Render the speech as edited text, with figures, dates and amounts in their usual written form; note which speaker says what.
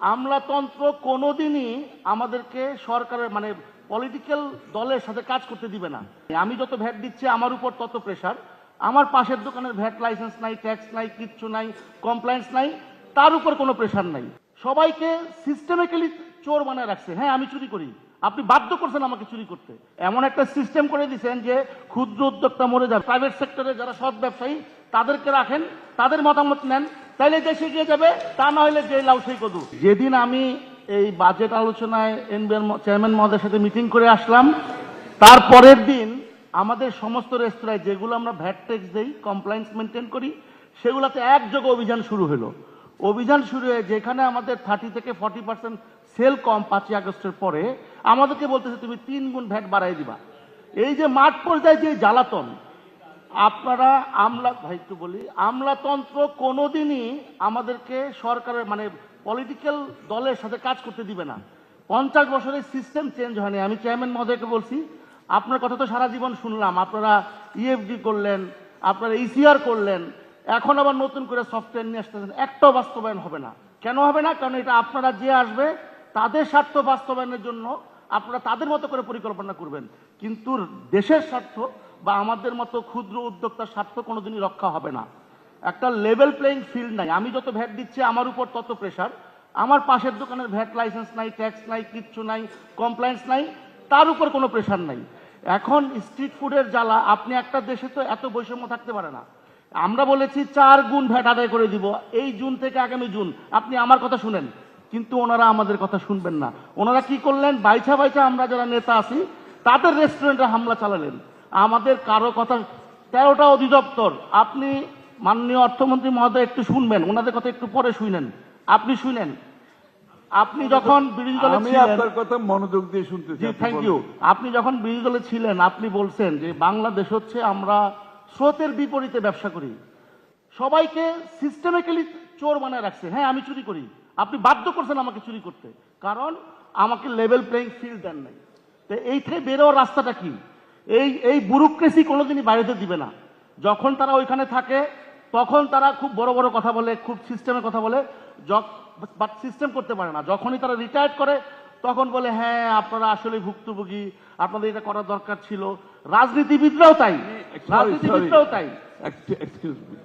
Speaker 1: আমলাতন্ত্র কোনোদিনই আমাদেরকে সরকারের মানে পলিটিক্যাল দলের সাথে কাজ করতে দিবে না। আমি যত ভ্যাট দিচ্ছি আমার উপর তত প্রেশার। আমার পাশের দোকানের ভ্যাট লাইসেন্স নাই, ট্যাক্স নাই, কিচ্ছু নাই, কমপ্লায়েন্স নাই, তার উপর কোনো প্রেশার নাই। সবাইকে সিস্টেমিক্যালি চোর বানায় রাখছে। হ্যাঁ, আমি চুরি করি, আপনি বাধ্য করছেন আমাকে চুরি করতে। এমন একটা সিস্টেম করে দিয়েছেন যে ক্ষুদ্র উদ্যোক্তা মরে যাবে, প্রাইভেট সেক্টরে যারা সৎ ব্যবসায়ী তাদেরকে রাখেন, তাদের মতামত নেন, তাইলে দেশে গিয়ে যাবে, তা না হলে যে লাউ সেই কদু। যেদিন আমি এই বাজেট আলোচনায় এনবিআর চেয়ারম্যান মহোদয়ের সাথে মিটিং করে আসলাম, তার পরের দিন আমাদের সমস্ত রেস্তোরাঁয় যেগুলো আমরা ভ্যাট ট্যাক্স দেই, কমপ্লায়েন্স মেনটেন করি, সেগুলোতে একযোগে অভিযান শুরু হলো। অভিযান শুরু হয়ে যেখানে আমাদের 30 থেকে 40% সেল কম 5ই আগস্টের পরে, আমাদেরকে বলতেছে তুমি 3 গুণ ভ্যাট বাড়াই দিবা। এই যে মাঠ পর্যায়ে যে জ্বালাতন, আপনারা ভাই একটু বলি, আমলাতন্ত্র কোনোদিনই আমাদেরকে সরকারের মানে পলিটিক্যাল দলের সাথে কাজ করতে দিবে না। 50 বছরের সিস্টেম চেঞ্জ হয়নি। আমি চেয়ারম্যান মহোদয়কে বলছি, আপনার কথা তো সারা জীবন শুনলাম, আপনারা ইএফডি করলেন, আপনারা ইসিআর করলেন, এখন আবার নতুন করে সফটওয়্যার নিয়ে আসতেছেন, একটাও বাস্তবায়ন হবে না। কেন হবে না? কারণ এটা আপনারা যে আসবে তাদের স্বার্থ বাস্তবায়নের জন্য আপনারা তাদের মতো করে পরিকল্পনা করবেন, কিন্তু দেশের স্বার্থ বা আমাদের মতো ক্ষুদ্র উদ্যোক্তার স্বার্থ কোনোদিনই রক্ষা হবে না। একটা লেভেল প্লেইং ফিল্ড নাই। আমি যত ভ্যাট দিচ্ছি আমার উপর তত প্রেশার। আমার পাশের দোকানের ভ্যাট লাইসেন্স নাই, ট্যাক্স নাই, কিচ্ছু নাই, কমপ্লায়েন্স নাই, তার উপর কোনো প্রেশার নাই। এখন স্ট্রিট ফুডের জ্বালা, আপনি একটা দেশে তো এত বৈষম্য থাকতে পারে না। আমরা বলেছি 4 গুণ ভ্যাট আদায় করে দিব এই জুন থেকে আগামী জুন। আপনি আমার কথা শুনেন, কিন্তু ওনারা আমাদের কথা শুনবেন না। ওনারা কি করলেন? বাইছা বাইছা আমরা যারা নেতা আছি তাদের রেস্টুরেন্টে হামলা চালালেন। আমাদের কারো কথা, 13টা অধিদপ্তর, আপনি মাননীয় অর্থমন্ত্রী মহোদয় একটু শুনবেন, ওনাদের কথা একটু পরে শুনেন, আপনি শুনেন। আপনি যখন বিরোধী দলে ছিলেন,
Speaker 2: আপনার কথা মনোযোগ দিয়ে শুনতেছি।
Speaker 1: Thank you. আপনি যখন বিরোধী দলে ছিলেন আপনি বলছেন যে বাংলাদেশ হচ্ছে আমরা স্রোতের বিপরীতে ব্যবসা করি, সবাইকে সিস্টেমিক্যালি চোর বানায় রাখছে। হ্যাঁ, আমি চুরি করি, আপনি বাধ্য করছেন আমাকে চুরি করতে, কারণ আমাকে লেভেল প্লেইং ফিল্ড দেন নাই। তো এই থেকে বেরোর রাস্তাটা কি? এই ব্যুরোক্রেসি কোনোদিনই বাইরে দিবে না। যখন তারা ওইখানে থাকে তখন তারা খুব বড় বড় কথা বলে, খুব সিস্টেমের কথা বলে, বাট সিস্টেম করতে পারে না। যখনই তারা রিটায়ার করে তখন বলে হ্যাঁ আপনারা আসলে ভুক্তভোগী, আপনাদের এটা করার দরকার ছিল। রাজনীতিবিদরাও তাই, রাজনীতিবিদরাও তাই।
Speaker 2: Excuse me,